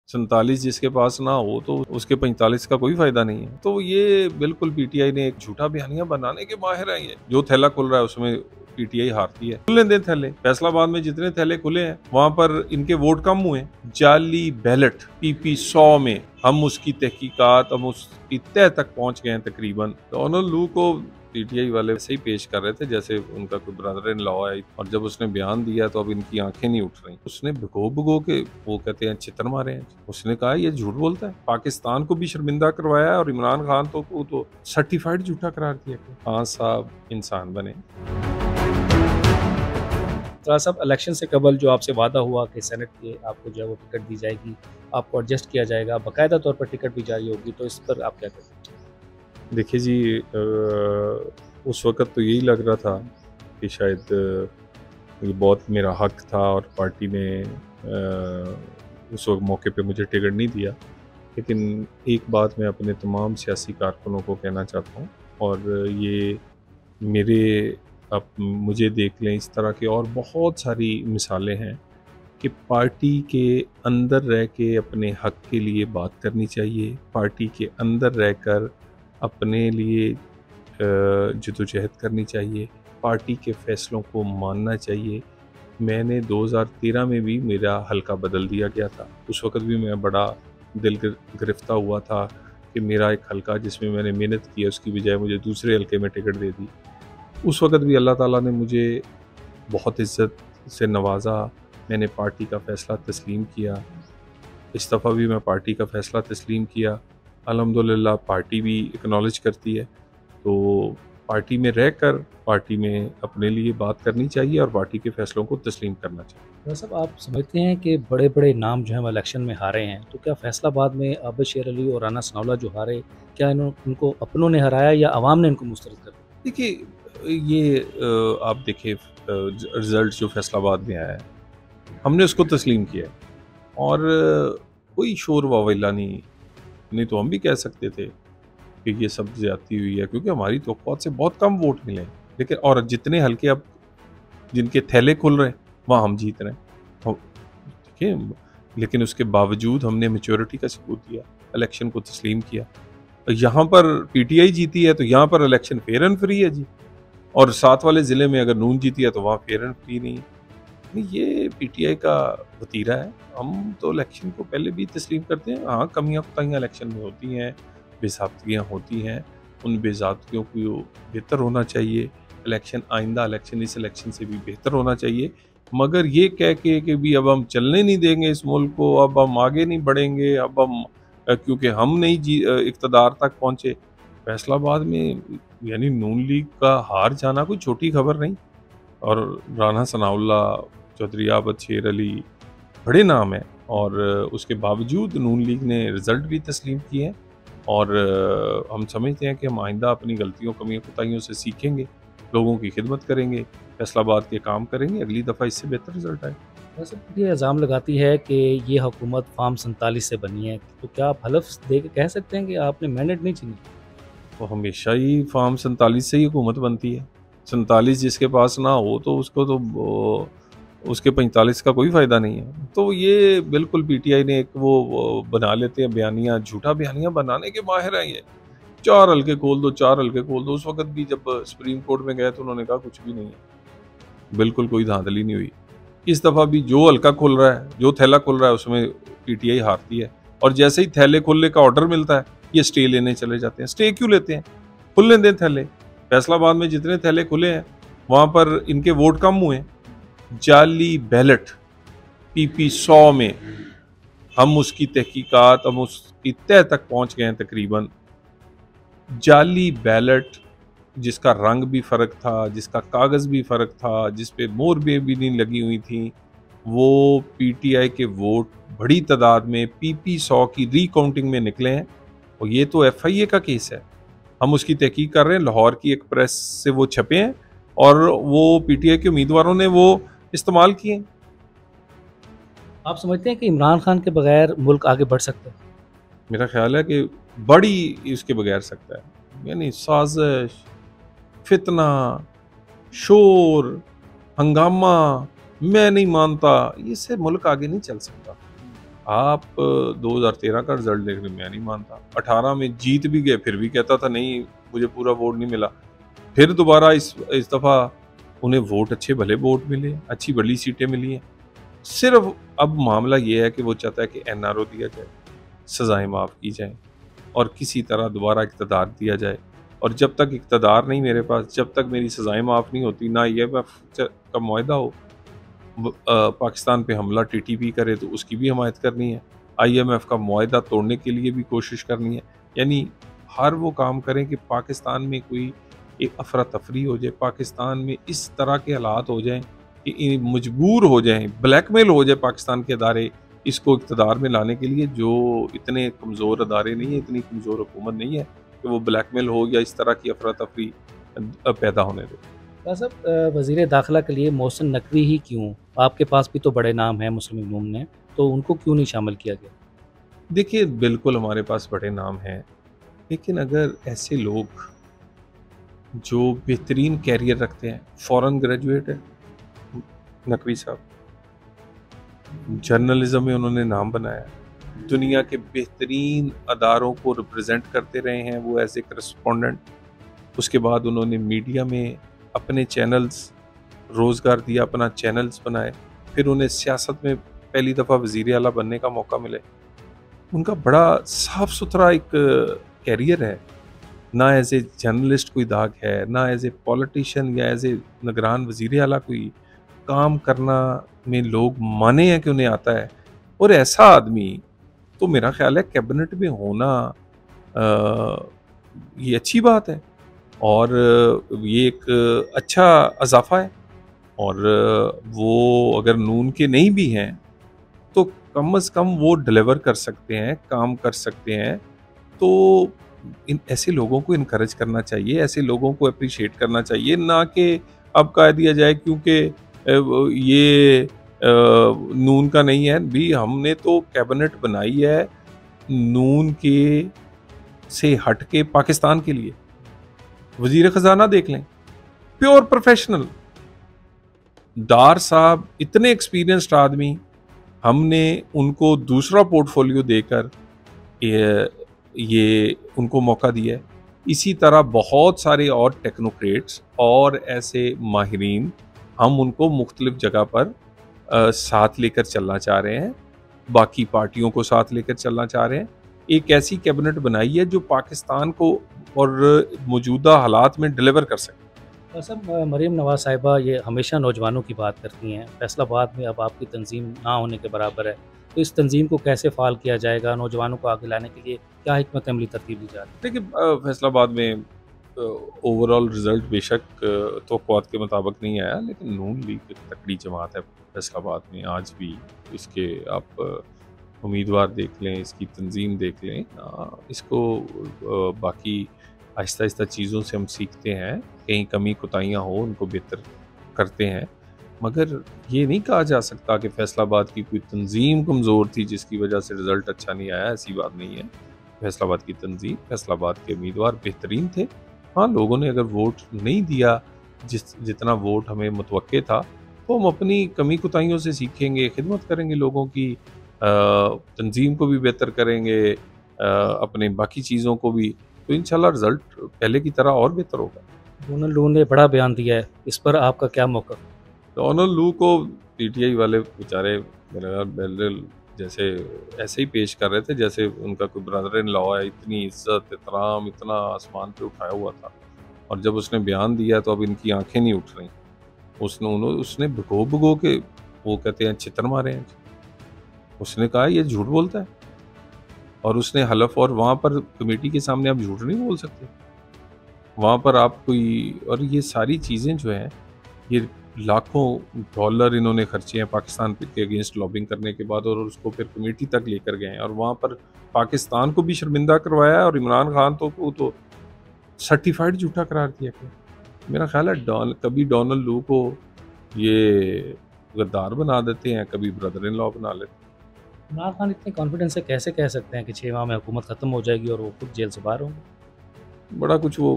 47 जिसके पास ना हो तो उसके 45 का कोई फायदा नहीं है। तो ये बिल्कुल पीटीआई ने एक झूठा बयानिया बनाने के माहिर है। ये जो थैला खुल रहा है उसमें पीटीआई हारती है। खुलने दें थैले। फैसलाबाद में जितने थैले खुले हैं वहां पर इनके वोट कम हुए। जाली बैलेट पीपी 100 में हम उसकी तहकीकात, हम उसकी तह तक पहुंच गए हैं। तकरीबन डोनाल्ड लू को पीटीआई वाले वैसे ही पेश कर रहे थे जैसे उनका कोई ब्रदर इन लॉ है, और जब उसने बयान दिया तो अब इनकी आंखें नहीं उठ रही। उसने भिगो के वो कहते हैं चित्र मारे हैं। उसने कहा ये झूठ बोलता है, पाकिस्तान को भी शर्मिंदा करवाया और इमरान खान तो सर्टिफाइड झूठा करार दिया। हाँ साहब इंसान बने। साहब इलेक्शन से कबल जो आपसे वादा हुआ कि सेनेट के आपको जो है वो टिकट दी जाएगी, आपको एडजस्ट किया जाएगा, बाकायदा तौर पर टिकट भी जारी होगी, तो इस पर आप क्या कहते हैं? देखिए जी, उस वक़्त तो यही लग रहा था कि शायद ये बहुत मेरा हक था और पार्टी ने उस वक्त मौके पे मुझे टिकट नहीं दिया। लेकिन एक बात मैं अपने तमाम सियासी कारकुनों को कहना चाहता हूँ, और ये मेरे अब मुझे देख लें, इस तरह की और बहुत सारी मिसालें हैं कि पार्टी के अंदर रह के अपने हक के लिए बात करनी चाहिए, पार्टी के अंदर रहकर अपने लिए जद्दोजहद करनी चाहिए, पार्टी के फ़ैसलों को मानना चाहिए। मैंने 2013 में भी मेरा हलका बदल दिया गया था। उस वक़्त भी मैं बड़ा दिल गिरफ्ता हुआ था कि मेरा एक हलका जिसमें मैंने मेहनत की है उसकी बजाय मुझे दूसरे हलके में टिकट दे दी। उस वक़्त भी अल्लाह ताला ने मुझे बहुत इज़्ज़त से नवाजा। मैंने पार्टी का फ़ैसला तस्लीम किया। इस दफ़ा भी मैं पार्टी का फ़ैसला तस्लीम किया। अल्हम्दुलिल्लाह पार्टी भी एक्नॉलेज करती है। तो पार्टी में रहकर पार्टी में अपने लिए बात करनी चाहिए और पार्टी के फ़ैसलों को तस्लीम करना चाहिए। साहब आप समझते हैं कि बड़े बड़े नाम जो हैं वो इलेक्शन में हारे हैं, तो क्या फैसलाबाद में आबिद शेर अली और राना सनाउल्लाह जो हारे, क्या उनको अपनों ने हराया या अवाम ने इनको मुस्तरद कर दिया? देखिए ये आप देखिए रिज़ल्ट जो फैसलाबाद में आया है हमने उसको तस्लीम किया है, और कोई शोर वावेला नहीं तो हम भी कह सकते थे कि ये सब ज्यादती हुई है, क्योंकि हमारी तौक़्क़ात से बहुत कम वोट मिले। लेकिन और जितने हल्के अब जिनके थैले खुल रहे हैं वहाँ हम जीत रहे हैं, देखिए। लेकिन उसके बावजूद हमने मेच्योरिटी का सबूत दिया, इलेक्शन को तस्लीम किया। यहाँ पर पीटीआई जीती है तो यहाँ पर इलेक्शन फेयर एंड फ्री है जी, और साथ वाले ज़िले में अगर नून जीती है तो वहाँ फेयर एंड फ्री नहीं। ये पीटीआई का वतीरा है। हम तो इलेक्शन को पहले भी तस्लीम करते हैं। हाँ, कमियां कोताहियां इलेक्शन में होती हैं, बेज़ाब्तियाँ होती हैं, उन बेज़ाब्तियों को बेहतर होना चाहिए। इलेक्शन आइंदा इलेक्शन इस इलेक्शन से भी बेहतर होना चाहिए। मगर ये कह के कि भी अब हम चलने नहीं देंगे इस मुल्क को, अब हम आगे नहीं बढ़ेंगे, अब हम क्योंकि हम नहीं इक़्तिदार तक पहुँचे। फैसलाबाद में यानी नून लीग का हार जाना कोई छोटी खबर नहीं, और राना सनाउल्लाह, चौधरी आबिद शेर अली बड़े नाम हैं, और उसके बावजूद नून लीग ने रिज़ल्ट भी तस्लीम किए हैं। और हम समझते हैं कि हम आइंदा अपनी गलतियों कमियों कोताहियों से सीखेंगे, लोगों की खिदमत करेंगे, फैसलाबाद के काम करेंगे, अगली दफ़ा इससे बेहतर रिज़ल्ट आए। वैसे ये इल्ज़ाम लगाती है कि ये हुकूमत फार्म 47 से बनी है, तो क्या आप हलफ दे के कह सकते हैं कि आपने मैंडेट नहीं छीनी? तो हमेशा ही फार्म 47 से ही हुकूमत बनती है। 47 जिसके पास ना हो तो उसको तो उसके 45 का कोई फ़ायदा नहीं है। तो ये बिल्कुल पीटीआई ने एक वो बना लेते हैं बयानिया, झूठा बयानिया बनाने के माहिर हैं ये। 4 हल्के खोल दो, 4 हल्के खोल दो। उस वक़्त भी जब सुप्रीम कोर्ट में गए तो उन्होंने कहा कुछ भी नहीं है। बिल्कुल कोई धांधली नहीं हुई। इस दफ़ा भी जो हल्का खुल रहा है, जो थैला खुल रहा है उसमें पीटीआई हारती है, और जैसे ही थैले खुलने का ऑर्डर मिलता है ये स्टे लेने चले जाते हैं। स्टे क्यों लेते हैं? खुलने दें थैले। फैसलाबाद में जितने थैले खुले हैं वहां पर इनके वोट कम हुए। जाली बैलेट पीपी 100 में हम उसकी तहकीकात, हम उसकी तह तक पहुंच गए हैं। तकरीबन जाली बैलेट जिसका रंग भी फ़र्क था, जिसका कागज़ भी फ़र्क था, जिस पे मोहरें भी नहीं लगी हुई थी, वो पीटीआई के वोट बड़ी तादाद में पीपी 100 की रीकाउंटिंग में निकले हैं। और ये तो एफआईए का केस है, हम उसकी तहकीक कर रहे हैं। लाहौर की एक प्रेस से वो छपे हैं और वो पीटीआई के उम्मीदवारों ने वो इस्तेमाल किए। आप समझते हैं कि इमरान खान के बगैर मुल्क आगे बढ़ सकता है? मेरा ख्याल है कि बड़ी इसके बगैर सकता है, यानी साजिश, फितना, शोर, हंगामा, मैं नहीं मानता, इससे मुल्क आगे नहीं चल सकता। आप 2013 का रिजल्ट देख रहे, मैं नहीं मानता। 18 में जीत भी गए, फिर भी कहता था नहीं मुझे पूरा वोट नहीं मिला। फिर दोबारा इस दफ़ा उन्हें वोट, अच्छे भले वोट मिले, अच्छी बड़ी सीटें मिली हैं। सिर्फ अब मामला ये है कि वो चाहता है कि एनआरओ दिया जाए, सज़ाएं माफ़ की जाएं और किसी तरह दोबारा इक़्तिदार दिया जाए। और जब तक इक़्तिदार नहीं मेरे पास, जब तक मेरी सज़ाएं माफ़ नहीं होती, ना IMF का मुआहदा हो, पाकिस्तान पे हमला टीटीपी करे तो उसकी भी हमायत करनी है, IMF का मुआहदा तोड़ने के लिए भी कोशिश करनी है। यानी हर वो काम करें कि पाकिस्तान में कोई एक अफरा तफरी हो जाए, पाकिस्तान में इस तरह के हालात हो जाएं कि मजबूर हो जाएं, ब्लैकमेल हो जाए पाकिस्तान के अदारे इसको इक़्तिदार में लाने के लिए। जो इतने कमज़ोर अदारे नहीं है, इतनी कमज़ोर हुकूमत नहीं है कि वो ब्लैकमेल हो या इस तरह की अफरा तफरी पैदा होने दे। शाह साहब, वज़ीर दाखिला के लिए मोहसिन नकवी ही क्यों? आपके पास भी तो बड़े नाम हैं मुस्लिम लीग नून में, तो उनको क्यों नहीं शामिल किया गया? देखिए, बिल्कुल हमारे पास बड़े नाम हैं, लेकिन अगर ऐसे लोग जो बेहतरीन कैरियर रखते हैं, फॉरेन ग्रेजुएट है नकवी साहब, जर्नलिज्म में उन्होंने नाम बनाया, दुनिया के बेहतरीन अदारों को रिप्रेजेंट करते रहे हैं वो एज ए करस्पॉन्डेंट। उसके बाद उन्होंने मीडिया में अपने चैनल्स, रोज़गार दिया, अपना चैनल्स बनाए, फिर उन्हें सियासत में पहली दफ़ा वज़ीर आला बनने का मौका मिले। उनका बड़ा साफ सुथरा एक कैरियर है, ना एज ए जर्नलिस्ट कोई दाग है, ना एज ए पॉलिटिशियन या एज ए निगरान वज़ीर आला कोई काम करना में लोग माने हैं कि उन्हें आता है। और ऐसा आदमी तो मेरा ख्याल है कैबिनेट में होना ये अच्छी बात है और ये एक अच्छा अजाफा है। और वो अगर नून के नहीं भी हैं तो कम से कम वो डिलीवर कर सकते हैं, काम कर सकते हैं। तो इन ऐसे लोगों को इनकरेज करना चाहिए, ऐसे लोगों को अप्रिशिएट करना चाहिए, ना कि अब कह दिया जाए क्योंकि ये नून का नहीं है भी। हमने तो कैबिनेट बनाई है नून के से हट के पाकिस्तान के लिए। वजीर खजाना देख लें, प्योर प्रोफेशनल डार साहब, इतने एक्सपीरियंस्ड आदमी, हमने उनको दूसरा पोर्टफोलियो देकर ये उनको मौका दिया है। इसी तरह बहुत सारे और टेक्नोक्रेट्स और ऐसे माहिरीन हम उनको मुख्तलिफ जगह पर साथ लेकर चलना चाह रहे हैं, बाकी पार्टियों को साथ लेकर चलना चाह रहे हैं। एक ऐसी कैबिनेट बनाई है जो पाकिस्तान को और मौजूदा हालात में डिलीवर कर सके। सब मरीम नवाज साहिबा ये हमेशा नौजवानों की बात करती हैं, फैसलाबाद में अब आपकी तंजीम ना होने के बराबर है, तो इस तंजीम को कैसे फ़ाल किया जाएगा? नौजवानों को आगे लाने के लिए क्या हिकमत अमली तरतीब दी जा रही है? देखिए, फैसलाबाद में ओवरऑल रिजल्ट बेशक तवक्कुआत के मुताबिक नहीं आया, लेकिन नून लीग एक तकड़ी जमात है फैसलाबाद में आज भी। इसके आप उम्मीदवार देख लें, इसकी तंजीम देख लें, इसको बाकी आहिस्ता आहिस्ता चीज़ों से हम सीखते हैं, कहीं कमी कोताहियाँ हो उनको बेहतर करते हैं। मगर ये नहीं कहा जा सकता कि फैसलाबाद की कोई तंजीम कमज़ोर थी जिसकी वजह से रिज़ल्ट अच्छा नहीं आया, ऐसी बात नहीं है। फैसलाबाद की तंजीम, फैसलाबाद के उम्मीदवार बेहतरीन थे। हाँ, लोगों ने अगर वोट नहीं दिया जितना वोट हमें मुतवक्के था, तो हम अपनी कमी कोताहियों से सीखेंगे, खिदमत करेंगे लोगों की, तंजीम को भी बेहतर करेंगे, अपने बाकी चीज़ों को भी, तो इंशाल्लाह रिज़ल्ट पहले की तरह और बेहतर होगा। डोनाल्ड लू ने बड़ा बयान दिया है, इस पर आपका क्या मौक़िफ़? डोनाल्ड लू को PTI वाले बेचारे मेरे जैसे ऐसे ही पेश कर रहे थे जैसे उनका कोई ब्रदर इन लॉ है। इतनी इज्जत, एहतराम, इतना आसमान पे उठाया हुआ था, और जब उसने बयान दिया तो अब इनकी आंखें नहीं उठ रही। उसने भगो के, वो कहते हैं, चित्र मारे हैं। उसने कहा ये झूठ बोलता है, और उसने हलफ, और वहाँ पर कमेटी के सामने आप झूठ नहीं बोल सकते, वहाँ पर आप कोई, और ये सारी चीज़ें जो हैं, ये लाखों डॉलर इन्होंने खर्चे हैं पाकिस्तान के अगेंस्ट लॉबिंग करने के बाद, और उसको फिर कमेटी तक लेकर गए हैं, और वहाँ पर पाकिस्तान को भी शर्मिंदा करवाया है, और इमरान खान तो सर्टिफाइड झूठा करार दिया गया। मेरा ख्याल है कभी डोनाल्ड लू को ये गद्दार बना देते हैं, कभी ब्रदर इन लॉ बना लेते हैं। इमरान खान इतने कॉन्फिडेंस से कैसे कह सकते हैं कि 6 माह में हुकूमत ख़त्म हो जाएगी और वो खुद जेल से बाहर होंगे? बड़ा कुछ वो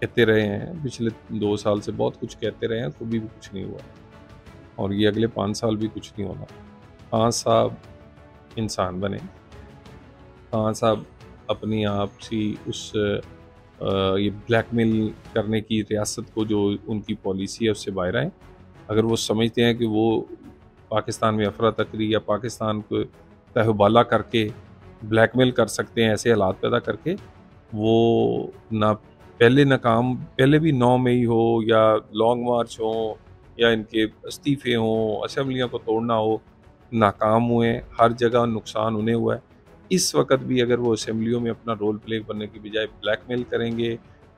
कहते रहे हैं, पिछले 2 साल से बहुत कुछ कहते रहे हैं, कभी भी कुछ नहीं हुआ, और ये अगले 5 साल भी कुछ नहीं होना। हाँ साहब, इंसान बने। खान साहब अपनी आपसी उस ये ब्लैकमेल करने की रियासत को जो उनकी पॉलिसी है उससे बाहर आएँ। अगर वो समझते हैं कि वो पाकिस्तान में अफरा तकरी या पाकिस्तान को तहबाला करके ब्लैकमेल कर सकते हैं, ऐसे हालात पैदा करके, वो ना पहले भी 9 मई हो या लॉन्ग मार्च हो या इनके इस्तीफ़े हों, असेंबलियों को तोड़ना हो, नाकाम हुए। हर जगह नुकसान उन्हें हुआ है। इस वक़्त भी अगर वो असेंबलियों में अपना रोल प्ले करने की बजाय ब्लैकमेल करेंगे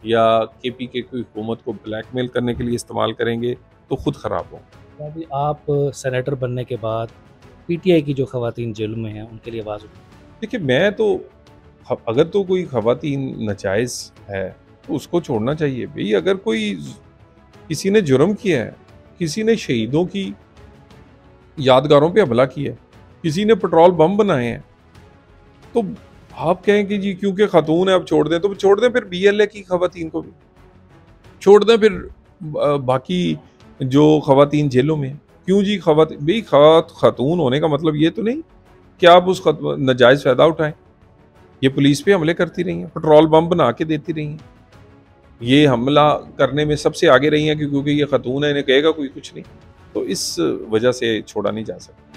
या केपीके की हुकूमत को ब्लैकमेल करने के लिए इस्तेमाल करेंगे, तो खुद ख़राब हों। अभी आप सेनेटर बनने के बाद पीटीआई की जो ख़वातीन जेल में हैं, उनके लिए आवाज़ उठाई। देखिए, मैं तो अगर तो कोई ख़वातीन नाजायज़ है, तो उसको छोड़ना चाहिए। भई अगर कोई किसी ने जुर्म किया है, किसी ने शहीदों की यादगारों पे हमला किया है, किसी ने पेट्रोल बम बनाए हैं, तो आप कहें कि जी क्योंकि खातून है अब छोड़ दें, तो छोड़ दें फिर बीएलए की ख़वातीन को भी। छोड़ दें फिर बाकी जो ख़वातीन जेलों में हैं। क्यों जी भई खातून होने का मतलब ये तो नहीं कि आप उस नाजायज़ फ़ायदा उठाएँ। ये पुलिस पे हमले करती रही हैं, पेट्रोल बम बना के देती रही हैं। ये हमला करने में सबसे आगे रही हैं क्योंकि ये खातून है, इन्हें कहेगा कोई कुछ नहीं। तो इस वजह से छोड़ा नहीं जा सकता।